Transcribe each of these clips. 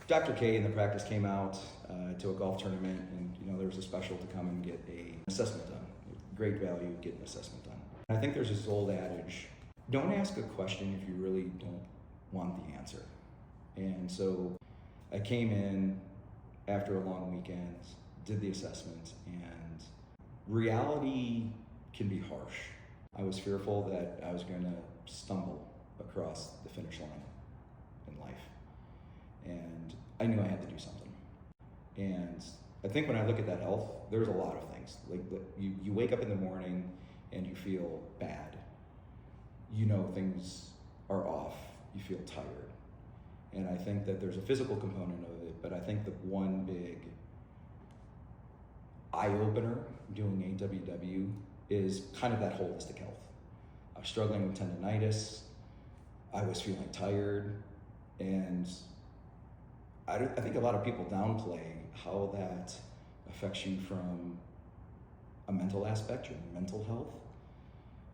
Dr. K in the practice came out to a golf tournament, and there was a special to come and get an assessment done. Great value, get an assessment done. I think there's this old adage, don't ask a question if you really don't want the answer. And so I came in after a long weekend, did the assessment, and reality can be harsh. I was fearful that I was going to stumble across the finish line in life. And I knew I had to do something. And I think when I look at that health, there's a lot of things. Like you wake up in the morning and you feel bad. Things are off. You feel tired. And I think that there's a physical component of it, but I think the one big eye-opener doing AWW is kind of that holistic health. I was struggling with tendonitis. I was feeling tired. And I think a lot of people downplay how that affects you from a mental aspect, your mental health.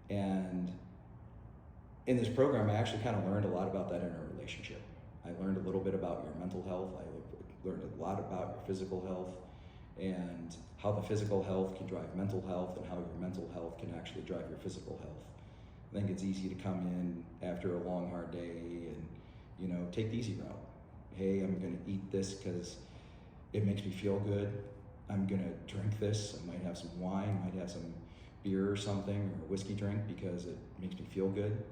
And in this program, I actually kind of learned a lot about that in a relationship. I learned a little bit about your mental health. I learned a lot about your physical health and how the physical health can drive mental health and how your mental health can actually drive your physical health. I think it's easy to come in after a long, hard day and, take the easy route. Hey, I'm gonna eat this because it makes me feel good. I'm gonna drink this. I might have some wine, might have some beer or something, or a whiskey drink because it makes me feel good.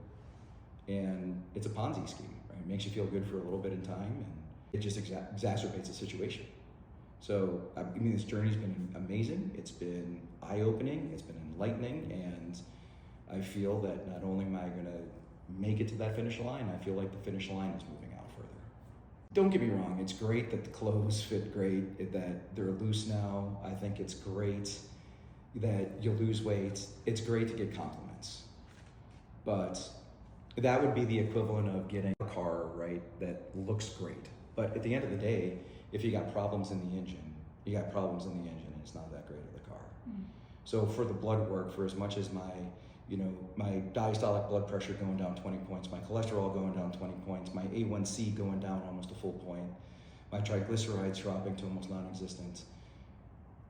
And it's a Ponzi scheme, right? It makes you feel good for a little bit of time and it just exacerbates the situation. So, this journey's been amazing. It's been eye-opening, it's been enlightening, and I feel that not only am I gonna make it to that finish line, I feel like the finish line is moving out further. Don't get me wrong, it's great that the clothes fit great, that they're loose now. I think it's great that you lose weight. It's great to get compliments. But that would be the equivalent of getting a car, right, that looks great. But at the end of the day, if you got problems in the engine, and it's not that great of the car. Mm-hmm. So for the blood work, for as much as my diastolic blood pressure going down 20 points, my cholesterol going down 20 points, my A1C going down almost a full point, my triglycerides dropping to almost non-existent,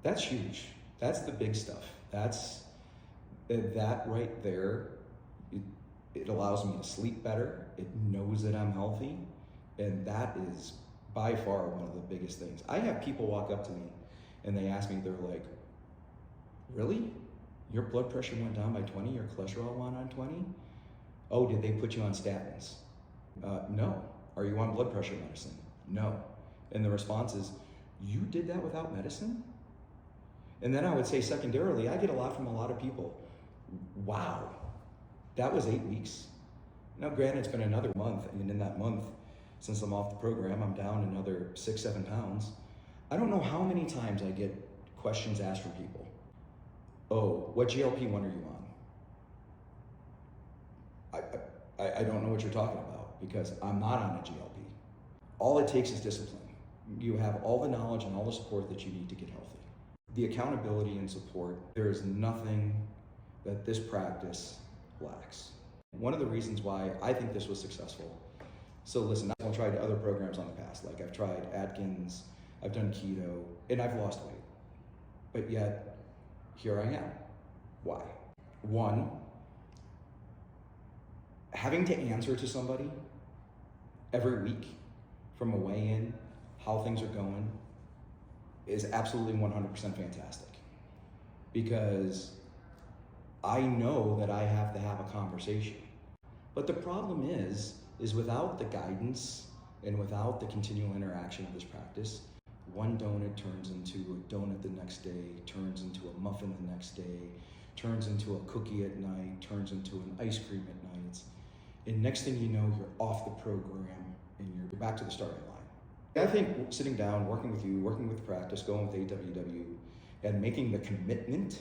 that's huge. That's the big stuff. That right there, it allows me to sleep better. It knows that I'm healthy. And that is by far one of the biggest things. I have people walk up to me and they ask me, they're like, really? Your blood pressure went down by 20, your cholesterol went on 20? Oh, did they put you on statins? No. Are you on blood pressure medicine? No. And the response is, you did that without medicine? And then I would say secondarily, I get a lot from a lot of people. Wow, that was 8 weeks. Now granted, it's been another month, and in that month, since I'm off the program, I'm down another 6-7 pounds. I don't know how many times I get questions asked from people. Oh, what GLP-1 are you on? I don't know what you're talking about because I'm not on a GLP. All it takes is discipline. You have all the knowledge and all the support that you need to get healthy. The accountability and support, there is nothing that this practice lacks. One of the reasons why I think this was successful, so listen, I've tried other programs on the past, like I've tried Atkins, I've done keto, and I've lost weight. But yet, here I am. Why? One, having to answer to somebody every week from a weigh-in, how things are going, is absolutely 100% fantastic. Because I know that I have to have a conversation. But the problem is without the guidance and without the continual interaction of this practice, one donut turns into a donut the next day, turns into a muffin the next day, turns into a cookie at night, turns into an ice cream at night. And next thing you know, you're off the program and you're back to the starting line. I think sitting down, working with you, working with practice, going with AWW, and making the commitment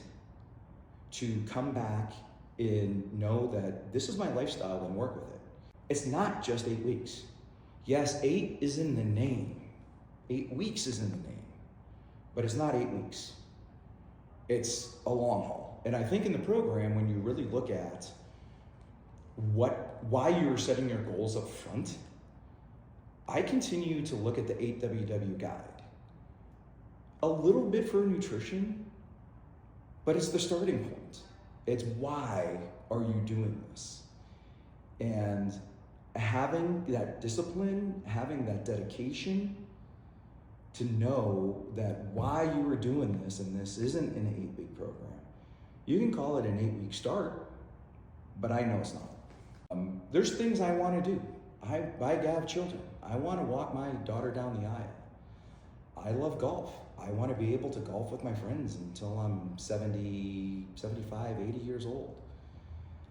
to come back and know that this is my lifestyle and work with it. It's not just 8 weeks. Yes, 8 is in the name. 8 weeks is in the name, but it's not 8 weeks. It's a long haul. And I think in the program, when you really look at why you're setting your goals up front, I continue to look at the 8WW guide. A little bit for nutrition, but it's the starting point. It's why are you doing this? And having that discipline, having that dedication to know that why you were doing this, and this isn't an 8-week program. You can call it an 8-week start, but I know it's not. There's things I want to do. I have children. I want to walk my daughter down the aisle. I love golf. I want to be able to golf with my friends until I'm 70, 75, 80 years old.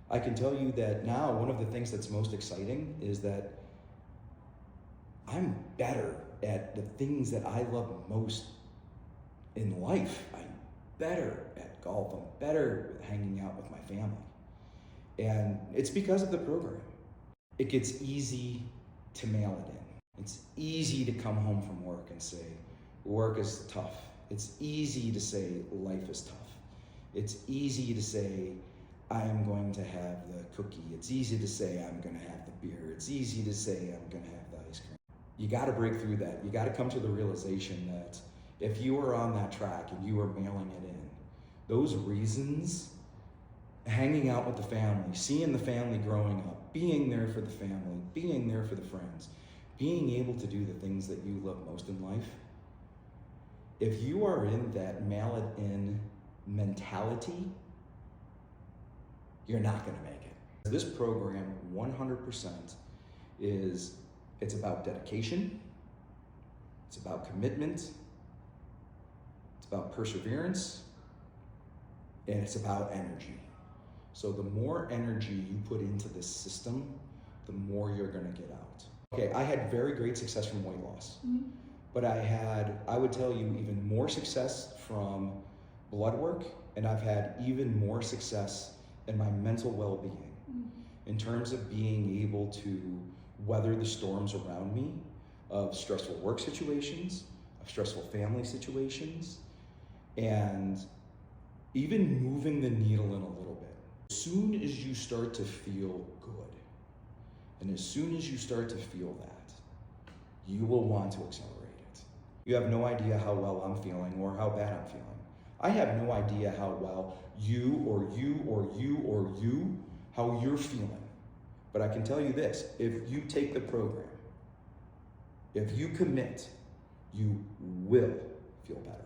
I can tell you that now one of the things that's most exciting is that I'm better at the things that I love most in life. I'm better at golf. I'm better at hanging out with my family. And it's because of the program. It gets easy to mail it in. It's easy to come home from work and say, work is tough. It's easy to say life is tough. It's easy to say I am going to have the cookie. It's easy to say I'm going to have the beer. It's easy to say I'm going to have the ice cream. You got to break through that. You got to come to the realization that if you are on that track and you are mailing it in, those reasons, hanging out with the family, seeing the family growing up, being there for the family, being there for the friends, being able to do the things that you love most in life, if you are in that mail it in mentality, you're not going to make it. This program 100% it's about dedication, it's about commitment, it's about perseverance, and it's about energy. So the more energy you put into this system, the more you're going to get out. Okay, I had very great success from weight loss. Mm-hmm. But I would tell you, even more success from blood work, and I've had even more success in my mental well-being, in terms of being able to weather the storms around me of stressful work situations, of stressful family situations, and even moving the needle in a little bit. As soon as you start to feel good, and as soon as you start to feel that, you will want to accelerate it. You have no idea how well I'm feeling or how bad I'm feeling. I have no idea how well how you're feeling. But I can tell you this, if you take the program, if you commit, you will feel better.